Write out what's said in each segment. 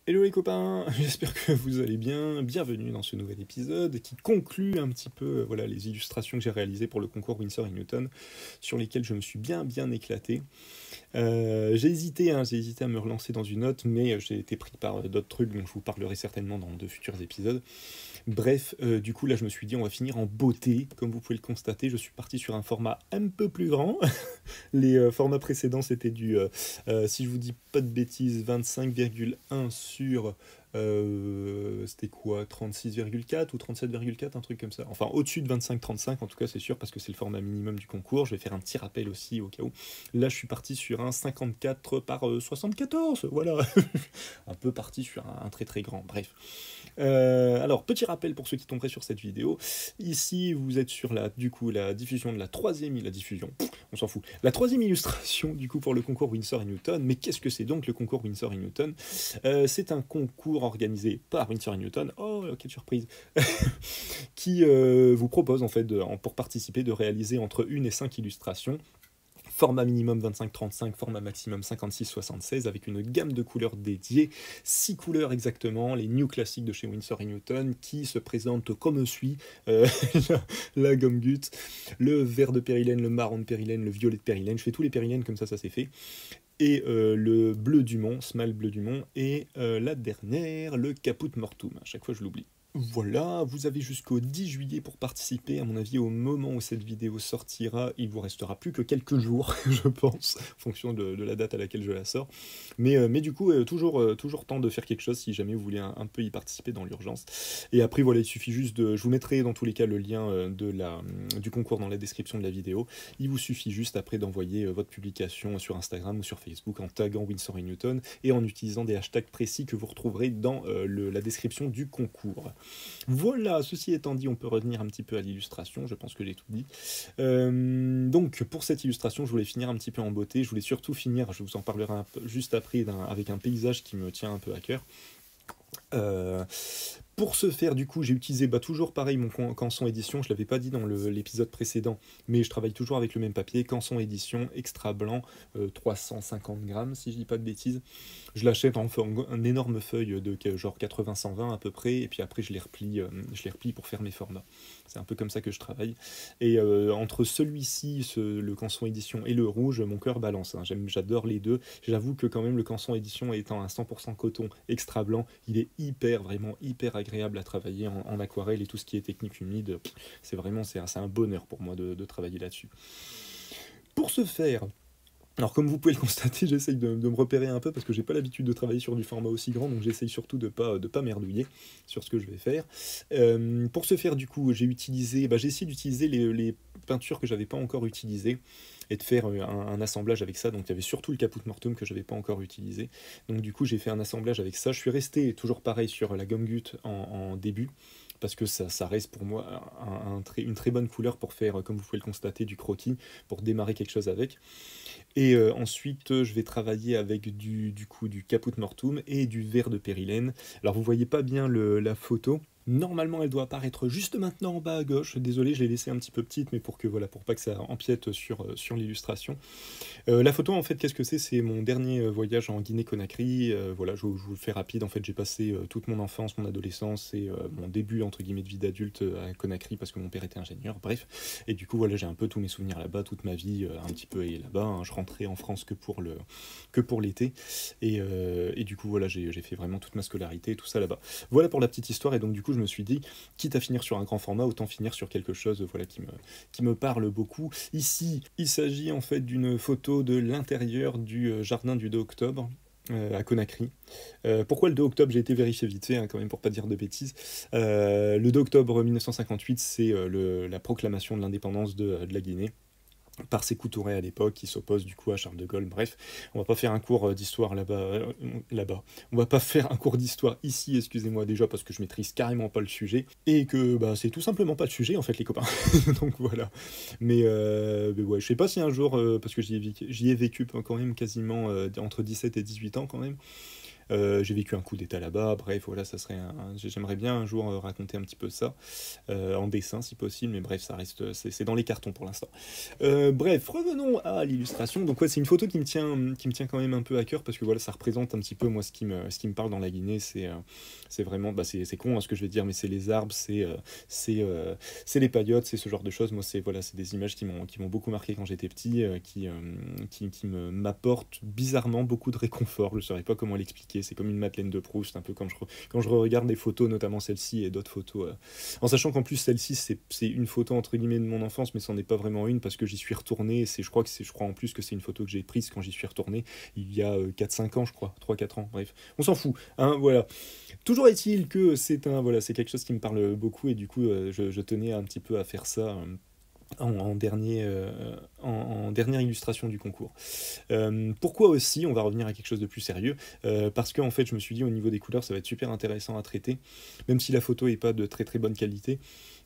Hello les copains, j'espère que vous allez bien. Bienvenue dans ce nouvel épisode qui conclut un petit peu voilà, les illustrations que j'ai réalisées pour le concours Winsor & Newton, sur lesquelles je me suis bien éclaté. J'ai hésité à me relancer dans une autre, mais j'ai été pris par d'autres trucs dont je vous parlerai certainement dans de futurs épisodes. Bref, du coup là je me suis dit on va finir en beauté. Comme vous pouvez le constater, je suis parti sur un format un peu plus grand. Les formats précédents c'était si je vous dis pas de bêtises, 25,1 sur c'était quoi, 36,4 ou 37,4, un truc comme ça. Enfin, au-dessus de 25-35, en tout cas, c'est sûr, parce que c'est le format minimum du concours. Je vais faire un petit rappel aussi, au cas où. Là, je suis parti sur un 54 par 74, voilà. Un peu parti sur un très très grand, bref. Alors, petit rappel pour ceux qui tomberaient sur cette vidéo. Ici, vous êtes sur la diffusion de la diffusion, on s'en fout. La troisième illustration, du coup, pour le concours Winsor & Newton. Mais qu'est-ce que c'est donc le concours Winsor & Newton? C'est un concours organisé par Winsor & Newton. Oh, quelle surprise! Qui vous propose, en fait, pour participer, de réaliser entre 1 et 5 illustrations. Format minimum 25-35, format maximum 56-76, avec une gamme de couleurs dédiées, 6 couleurs exactement, les New Classics de chez Winsor & Newton, qui se présentent comme suit, la gomme gut, le vert de périlène, le marron de périlène, le violet de périlène, je fais tous les périlènes comme ça s'est fait, et le bleu du Mont, Small bleu du Mont, et la dernière, le Caput Mortuum, à chaque fois je l'oublie. Voilà, vous avez jusqu'au 10 juillet pour participer. À mon avis, au moment où cette vidéo sortira, il vous restera plus que quelques jours, je pense, en fonction de la date à laquelle je la sors. Mais du coup, toujours temps de faire quelque chose si jamais vous voulez un peu y participer dans l'urgence. Et après, voilà, il suffit juste de... Je vous mettrai dans tous les cas le lien du concours dans la description de la vidéo. Il vous suffit juste après d'envoyer votre publication sur Instagram ou sur Facebook en taguant Winsor & Newton et en utilisant des hashtags précis que vous retrouverez dans la description du concours. Voilà, ceci étant dit, on peut revenir un petit peu à l'illustration, je pense que j'ai tout dit. Donc, pour cette illustration, je voulais finir un petit peu en beauté, je voulais surtout finir, je vous en parlerai juste après, avec un paysage qui me tient un peu à cœur. Pour ce faire, du coup, j'ai utilisé toujours pareil mon Canson édition. Je ne l'avais pas dit dans l'épisode précédent, mais je travaille toujours avec le même papier. Canson édition, extra blanc, 350 grammes, si je dis pas de bêtises. Je l'achète en une énorme feuille de genre 80-120 à peu près, et puis après je les replie pour faire mes formats. C'est un peu comme ça que je travaille. Et entre celui-ci, le Canson édition, et le rouge, mon cœur balance. Hein. J'adore les deux. J'avoue que quand même le Canson édition étant un 100% coton extra blanc, il est vraiment hyper agréable à travailler en aquarelle et tout ce qui est technique humide. C'est un bonheur pour moi de travailler là-dessus. Pour ce faire, alors comme vous pouvez le constater, j'essaye de me repérer un peu parce que j'ai pas l'habitude de travailler sur du format aussi grand, donc j'essaye surtout de pas merdouiller sur ce que je vais faire. Pour ce faire, du coup, j'ai essayé d'utiliser les peintures que j'avais pas encore utilisées et de faire un assemblage avec ça. Donc il y avait surtout le Caput Mortuum que j'avais pas encore utilisé. Donc du coup, j'ai fait un assemblage avec ça. Je suis resté toujours pareil sur la gomme gut en début, parce que ça reste pour moi une très bonne couleur pour faire, comme vous pouvez le constater, du croquis, pour démarrer quelque chose avec. Et ensuite, je vais travailler avec du Caput Mortuum et du vert de périlène. Alors, vous voyez pas bien la photo. Normalement, elle doit apparaître juste maintenant en bas à gauche. Désolé, je l'ai laissée un petit peu petite, mais pour pas que ça empiète sur l'illustration. La photo, en fait, qu'est-ce que c'est? C'est mon dernier voyage en Guinée-Conakry. Voilà, je vous le fais rapide. En fait, j'ai passé toute mon enfance, mon adolescence et mon début, entre guillemets, de vie d'adulte à Conakry parce que mon père était ingénieur. Bref. Et du coup, voilà, j'ai un peu tous mes souvenirs là-bas, toute ma vie, un petit peu et là-bas. Hein. Je rentrais en France que pour l'été. Et du coup, voilà, j'ai fait vraiment toute ma scolarité et tout ça là-bas. Voilà pour la petite histoire. Et donc, du coup, je me suis dit, quitte à finir sur un grand format, autant finir sur quelque chose voilà, qui me parle beaucoup. Ici, il s'agit en fait d'une photo de l'intérieur du jardin du 2 octobre. À Conakry. Pourquoi le 2 octobre? J'ai été vérifié vite fait, hein, quand même, pour pas dire de bêtises. Le 2 octobre 1958, c'est la proclamation de l'indépendance de la Guinée par Sékou Touré à l'époque, qui s'oppose du coup à Charles de Gaulle. Bref, on va pas faire un cours d'histoire là-bas. On va pas faire un cours d'histoire ici, excusez-moi déjà, parce que je maîtrise carrément pas le sujet, et que c'est tout simplement pas le sujet, en fait, les copains. Donc voilà. Mais ouais, je sais pas si un jour, parce que j'y ai vécu quand même quasiment entre 17 et 18 ans quand même, J'ai vécu un coup d'état là-bas, bref, voilà, ça serait j'aimerais bien un jour raconter un petit peu ça, en dessin si possible, mais bref, ça reste, c'est dans les cartons pour l'instant. Bref, revenons à l'illustration. Donc ouais, c'est une photo qui me tient quand même un peu à cœur, parce que voilà, ça représente un petit peu moi ce qui me parle dans la Guinée, c'est vraiment, bah, c'est con hein, ce que je vais dire, mais c'est les arbres, c'est c'est les paillotes, c'est ce genre de choses. Moi, c'est voilà, c'est des images qui m'ont beaucoup marqué quand j'étais petit, qui m'apportent bizarrement beaucoup de réconfort. Je ne saurais pas comment l'expliquer. C'est comme une Madeleine de Proust, un peu quand je regarde des photos, notamment celle-ci et d'autres photos. En sachant qu'en plus, celle-ci, c'est une photo entre guillemets de mon enfance, mais c'en est pas vraiment une parce que j'y suis retourné. Je crois en plus que c'est une photo que j'ai prise quand j'y suis retourné il y a 4-5 ans, je crois, 3-4 ans. Bref, on s'en fout. Hein, voilà. Toujours est-il que voilà, c'est quelque chose qui me parle beaucoup et du coup, je tenais un petit peu à faire ça. En dernière illustration du concours. Pourquoi aussi, on va revenir à quelque chose de plus sérieux, parce qu'en fait je me suis dit au niveau des couleurs ça va être super intéressant à traiter, même si la photo est pas de très très bonne qualité.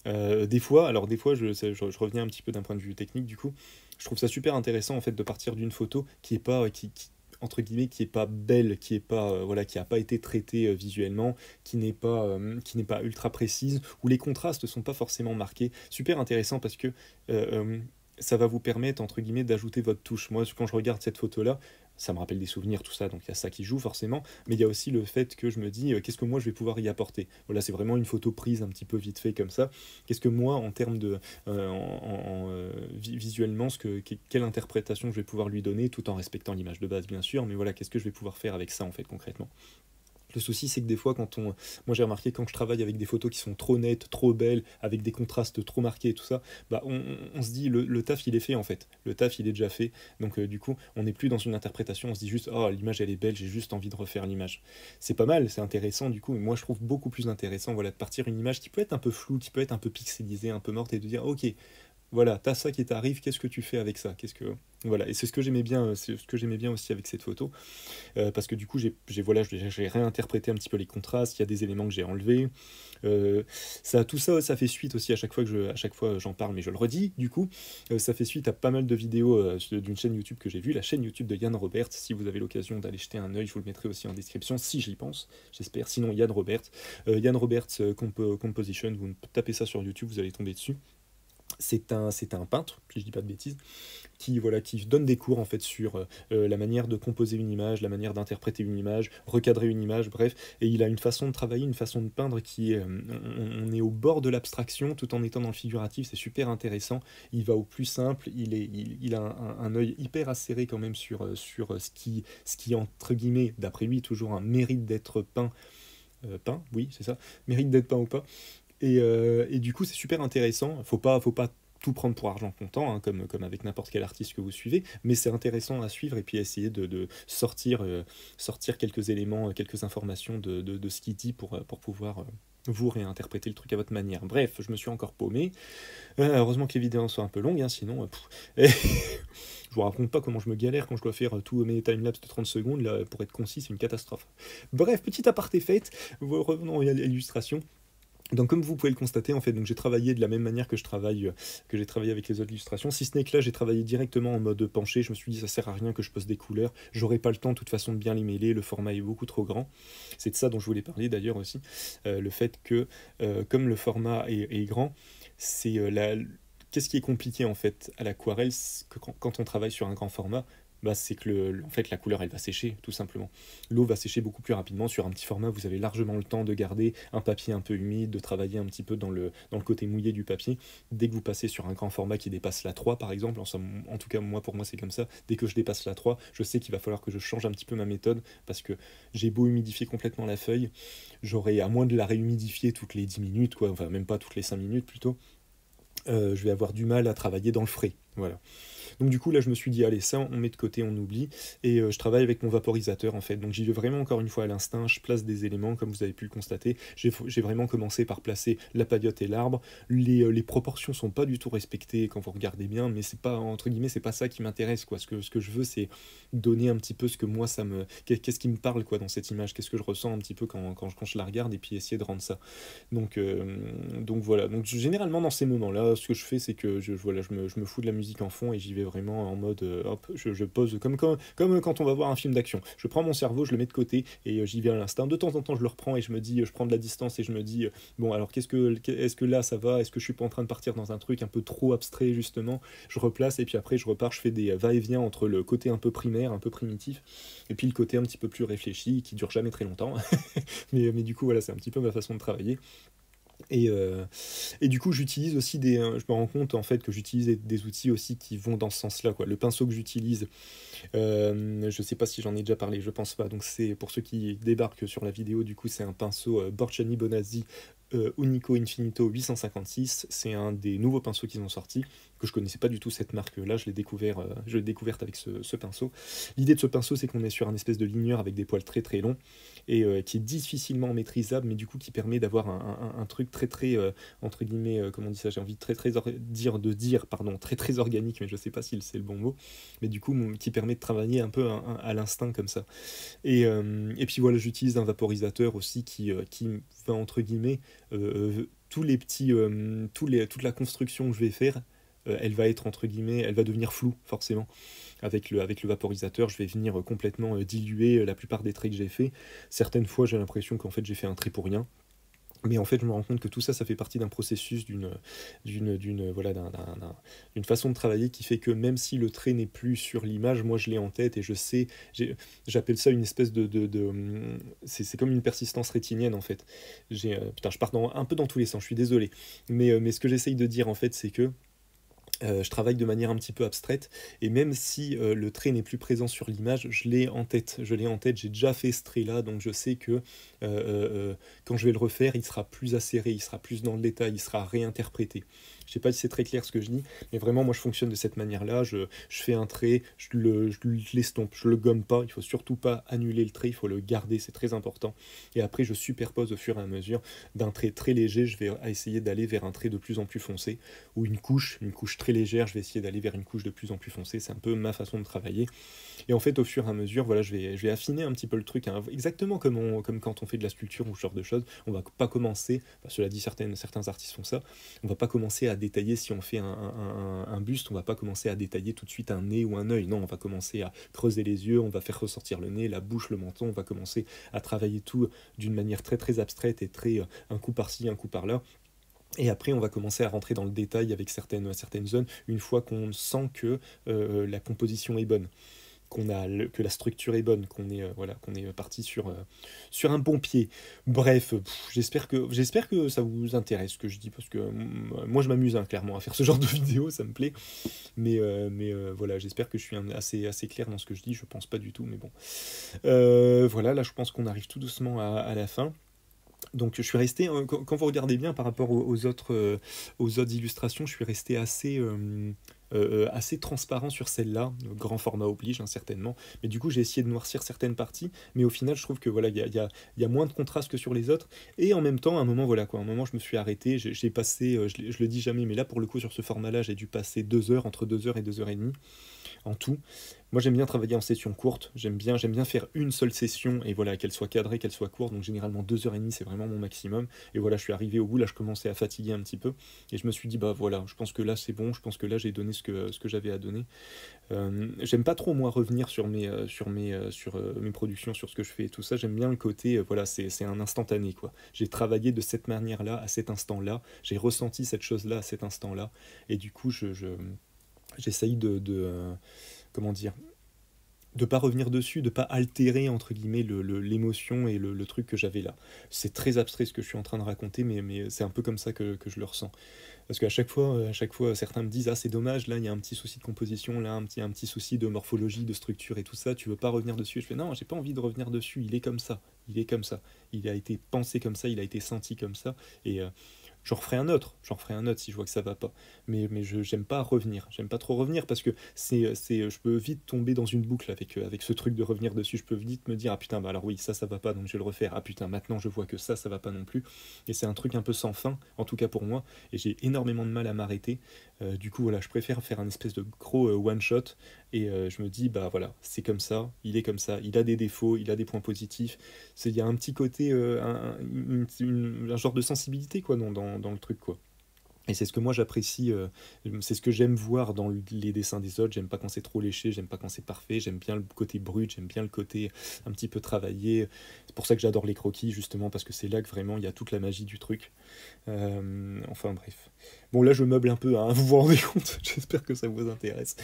Des fois je reviens un petit peu d'un point de vue technique du coup, je trouve ça super intéressant en fait de partir d'une photo qui est pas, entre guillemets, qui est pas belle, qui est pas voilà, qui a pas été traitée visuellement, qui n'est pas ultra précise, où les contrastes sont pas forcément marqués. Super intéressant parce que euh, ça va vous permettre entre guillemets d'ajouter votre touche. Moi, quand je regarde cette photo là, ça me rappelle des souvenirs, tout ça, donc il y a ça qui joue forcément, mais il y a aussi le fait que je me dis qu'est-ce que moi je vais pouvoir y apporter. Voilà, c'est vraiment une photo prise un petit peu vite fait comme ça. Qu'est-ce que moi, en termes de visuellement, quelle interprétation je vais pouvoir lui donner, tout en respectant l'image de base bien sûr, mais voilà, qu'est-ce que je vais pouvoir faire avec ça en fait concrètement. Le souci, c'est que des fois, moi j'ai remarqué quand je travaille avec des photos qui sont trop nettes, trop belles, avec des contrastes trop marqués et tout ça, bah on se dit le taf il est fait en fait. Le taf il est déjà fait. Donc du coup, on n'est plus dans une interprétation, on se dit juste oh l'image elle est belle, j'ai juste envie de refaire l'image. C'est pas mal, c'est intéressant du coup, mais moi je trouve beaucoup plus intéressant voilà, de partir une image qui peut être un peu floue, qui peut être un peu pixelisée, un peu morte et de dire ok, voilà, t'as ça qui t'arrive, qu'est-ce que tu fais avec ça? Qu'est-ce que voilà, et c'est ce que j'aimais bien, c'est ce que j'aimais bien aussi avec cette photo. Parce que du coup voilà, j'ai réinterprété un petit peu les contrastes, il y a des éléments que j'ai enlevés. Tout ça, ça fait suite aussi à chaque fois j'en parle, mais je le redis, du coup, ça fait suite à pas mal de vidéos d'une chaîne YouTube que j'ai vue, la chaîne YouTube de Yann Roberts. Si vous avez l'occasion d'aller jeter un œil, je vous le mettrai aussi en description, si j'y pense, j'espère. Sinon, Yann Roberts, Composition, vous tapez ça sur YouTube, vous allez tomber dessus. C'est un peintre, si je dis pas de bêtises, voilà, qui donne des cours en fait sur la manière de composer une image, la manière d'interpréter une image, recadrer une image, bref. Et il a une façon de travailler, une façon de peindre qui est, on est au bord de l'abstraction tout en étant dans le figuratif. C'est super intéressant. Il va au plus simple. Il a un œil hyper acéré quand même sur ce qui entre guillemets, d'après lui, toujours un mérite d'être peint. Peint, oui, c'est ça. Mérite d'être peint ou pas. Et du coup, c'est super intéressant. Faut pas tout prendre pour argent comptant, hein, comme avec n'importe quel artiste que vous suivez, mais c'est intéressant à suivre et puis essayer de sortir quelques éléments, quelques informations de ce qu'il dit pour pouvoir vous réinterpréter le truc à votre manière. Bref, je me suis encore paumé. Heureusement que les vidéos sont un peu longues, hein, sinon... je vous raconte pas comment je me galère quand je dois faire tous mes timelapses de 30 secondes. Là, pour être concis, c'est une catastrophe. Bref, petit aparté fait, revenons à l'illustration. Donc comme vous pouvez le constater en fait, donc j'ai travaillé de la même manière que j'ai travaillé avec les autres illustrations, si ce n'est que là j'ai travaillé directement en mode penché. Je me suis dit ça sert à rien que je pose des couleurs, j'aurai pas le temps de toute façon de bien les mêler, le format est beaucoup trop grand. C'est de ça dont je voulais parler d'ailleurs aussi, le fait que comme le format est grand, c'est qu'est-ce qui est compliqué en fait à l'aquarelle, que quand on travaille sur un grand format, bah, c'est que en fait, la couleur elle va sécher tout simplement. L'eau va sécher beaucoup plus rapidement. Sur un petit format, vous avez largement le temps de garder un papier un peu humide, de travailler un petit peu dans le côté mouillé du papier. Dès que vous passez sur un grand format qui dépasse la 3 par exemple, en tout cas pour moi c'est comme ça, dès que je dépasse la 3, je sais qu'il va falloir que je change un petit peu ma méthode parce que j'ai beau humidifier complètement la feuille, j'aurai à moins de la réhumidifier toutes les 10 minutes, quoi, enfin même pas toutes les 5 minutes plutôt, je vais avoir du mal à travailler dans le frais. Voilà. Donc du coup là je me suis dit allez ça on met de côté, on oublie, et je travaille avec mon vaporisateur en fait, donc j'y vais vraiment encore une fois à l'instinct, je place des éléments comme vous avez pu le constater, j'ai vraiment commencé par placer la paillote et l'arbre, les proportions sont pas du tout respectées quand vous regardez bien, mais c'est pas entre guillemets c'est pas ça qui m'intéresse quoi, ce que je veux c'est donner un petit peu ce que moi qu'est-ce qui me parle quoi dans cette image, qu'est-ce que je ressens un petit peu quand je la regarde et puis essayer de rendre ça. Donc voilà, donc généralement dans ces moments là ce que je fais c'est que voilà, je me fous de la musique musique en fond et j'y vais vraiment en mode hop, je pose comme quand on va voir un film d'action. Je prends mon cerveau, je le mets de côté et j'y vais à l'instinct. De temps en temps, je le reprends et je me dis, je prends de la distance et je me dis, bon, alors est-ce que là ça va? Est-ce que je suis pas en train de partir dans un truc un peu trop abstrait justement? Je replace et puis après je repars, je fais des va-et-vient entre le côté un peu primaire, un peu primitif, et puis le côté un petit peu plus réfléchi qui dure jamais très longtemps. Mais du coup, voilà, c'est un petit peu ma façon de travailler. Et, euh, et du coup, j'utilise aussi je me rends compte en fait que j'utilise des outils aussi qui vont dans ce sens-là, quoi. Le pinceau que j'utilise, je sais pas si j'en ai déjà parlé, je pense pas. Donc c'est pour ceux qui débarquent sur la vidéo, du coup, c'est un pinceau Borchani Bonazzi Unico Infinito 856. C'est un des nouveaux pinceaux qu'ils ont sorti, que je connaissais pas du tout cette marque-là. Je l'ai découverte avec ce pinceau. L'idée de ce pinceau, c'est qu'on est sur un espèce de ligneur avec des poils très très longs et qui est difficilement maîtrisable, mais du coup qui permet d'avoir un truc très très entre guillemets, comment on dit ça, j'ai envie de dire pardon, très très organique, mais je sais pas si c'est le bon mot, mais du coup qui permet de travailler un peu à l'instinct comme ça. Et puis voilà, j'utilise un vaporisateur aussi qui va entre guillemets tous les petits toute la construction que je vais faire, elle va être entre guillemets, elle va devenir floue forcément. Avec le vaporisateur, je vais venir complètement diluer la plupart des traits que j'ai fait. Certaines fois, j'ai l'impression qu'en fait j'ai fait un trait pour rien. Mais en fait, je me rends compte que tout ça, ça fait partie d'un processus, voilà, d'une façon de travailler qui fait que même si le trait n'est plus sur l'image, moi je l'ai en tête et je sais, j'appelle ça une espèce c'est comme une persistance rétinienne en fait. Putain, je pars un peu dans tous les sens, je suis désolé. Mais ce que j'essaye de dire en fait, c'est que je travaille de manière un petit peu abstraite et même si le trait n'est plus présent sur l'image, je l'ai en tête, j'ai déjà fait ce trait là, donc je sais que quand je vais le refaire, il sera plus acéré, il sera plus dans le détail, il sera réinterprété. Je sais pas si c'est très clair ce que je dis, mais vraiment moi je fonctionne de cette manière là, je fais un trait, je l'estompe, je le gomme pas, il faut surtout pas annuler le trait, il faut le garder, c'est très important, et après je superpose au fur et à mesure. D'un trait très léger, je vais essayer d'aller vers un trait de plus en plus foncé, ou une couche très légère, je vais essayer d'aller vers une couche de plus en plus foncée. C'est un peu ma façon de travailler. Et en fait, au fur et à mesure, voilà, je vais affiner un petit peu le truc, hein, exactement comme quand on fait de la sculpture ou ce genre de choses. On va pas commencer, cela dit, certains artistes font ça, on va pas commencer à détailler si on fait un buste, on va pas commencer à détailler tout de suite un nez ou un œil. Non, on va commencer à creuser les yeux, on va faire ressortir le nez, la bouche, le menton, on va commencer à travailler tout d'une manière très très abstraite et très un coup par-ci, un coup par-là. Et après, on va commencer à rentrer dans le détail avec certaines zones, une fois qu'on sent que la composition est bonne, que la structure est bonne, qu'on est parti sur un bon pied. Bref, j'espère que ça vous intéresse ce que je dis, parce que moi je m'amuse, hein, clairement à faire ce genre de vidéo, ça me plaît. Mais voilà, j'espère que je suis assez clair dans ce que je dis, je pense pas du tout, mais bon. Voilà, là je pense qu'on arrive tout doucement à la fin. Donc je suis resté, quand vous regardez bien par rapport aux autres illustrations, je suis resté assez transparent sur celle-là, grand format oblige, hein, certainement, mais du coup j'ai essayé de noircir certaines parties, mais au final je trouve que voilà, il y a moins de contraste que sur les autres, et en même temps, à un moment, voilà quoi, à un moment je me suis arrêté, j'ai passé, je le dis jamais, mais là pour le coup sur ce format-là, j'ai dû passer 2 heures, entre 2 heures et 2 heures et demie en tout. Moi j'aime bien travailler en session courte, j'aime bien faire une seule session et voilà, qu'elle soit cadrée, qu'elle soit courte, donc généralement 2 heures et demie c'est vraiment mon maximum. Et voilà, je suis arrivé au bout, là je commençais à fatiguer un petit peu et je me suis dit bah voilà, je pense que là c'est bon, je pense que là j'ai donné ce que j'avais à donner. J'aime pas trop moi revenir sur mes productions, sur ce que je fais et tout ça, j'aime bien le côté, voilà, c'est un instantané quoi. J'ai travaillé de cette manière-là, à cet instant-là, j'ai ressenti cette chose-là à cet instant-là et du coup j'essaye comment dire, de pas revenir dessus, de pas altérer entre guillemets l'émotion et le truc que j'avais là. C'est très abstrait ce que je suis en train de raconter, mais c'est un peu comme ça que je le ressens. Parce qu'à chaque fois, certains me disent ah c'est dommage, là il y a un petit souci de composition, là un petit souci de morphologie, de structure et tout ça, tu veux pas revenir dessus? Je fais non, j'ai pas envie de revenir dessus, il est comme ça, il est comme ça, il a été pensé comme ça, il a été senti comme ça, et j'en ferai un autre si je vois que ça va pas. Mais j'aime pas revenir, j'aime pas trop revenir parce que je peux vite tomber dans une boucle avec ce truc de revenir dessus. Je peux vite me dire ah putain bah alors oui ça va pas donc je vais le refaire. Ah putain maintenant je vois que ça va pas non plus. Et c'est un truc un peu sans fin en tout cas pour moi et j'ai énormément de mal à m'arrêter. Du coup voilà je préfère faire un espèce de gros one shot et je me dis bah voilà c'est comme ça, il est comme ça, il a des défauts, il a des points positifs. Il y a un petit côté un genre de sensibilité quoi dans le truc quoi. Et c'est ce que moi j'apprécie, c'est ce que j'aime voir dans les dessins des autres. J'aime pas quand c'est trop léché, j'aime pas quand c'est parfait, j'aime bien le côté brut, j'aime bien le côté un petit peu travaillé. C'est pour ça que j'adore les croquis, justement, parce que c'est là que vraiment il y a toute la magie du truc. Enfin bref. Bon, là je meuble un peu, hein, vous vous rendez compte, j'espère que ça vous intéresse.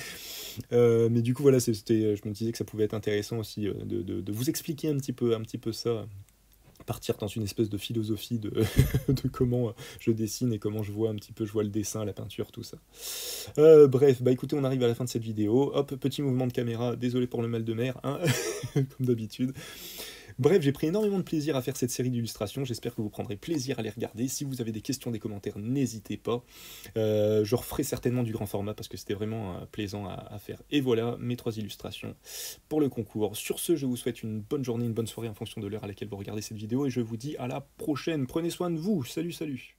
Mais du coup, voilà, je me disais que ça pouvait être intéressant aussi de vous expliquer un petit peu ça, partir dans une espèce de philosophie de comment je dessine et comment je vois un petit peu, je vois le dessin, la peinture, tout ça. Bref, bah écoutez, on arrive à la fin de cette vidéo. Hop, petit mouvement de caméra, désolé pour le mal de mer, hein, comme d'habitude. Bref, j'ai pris énormément de plaisir à faire cette série d'illustrations, j'espère que vous prendrez plaisir à les regarder. Si vous avez des questions, des commentaires, n'hésitez pas. Je referai certainement du grand format parce que c'était vraiment plaisant à faire. Et voilà mes 3 illustrations pour le concours. Sur ce, je vous souhaite une bonne journée, une bonne soirée en fonction de l'heure à laquelle vous regardez cette vidéo et je vous dis à la prochaine. Prenez soin de vous. Salut, salut.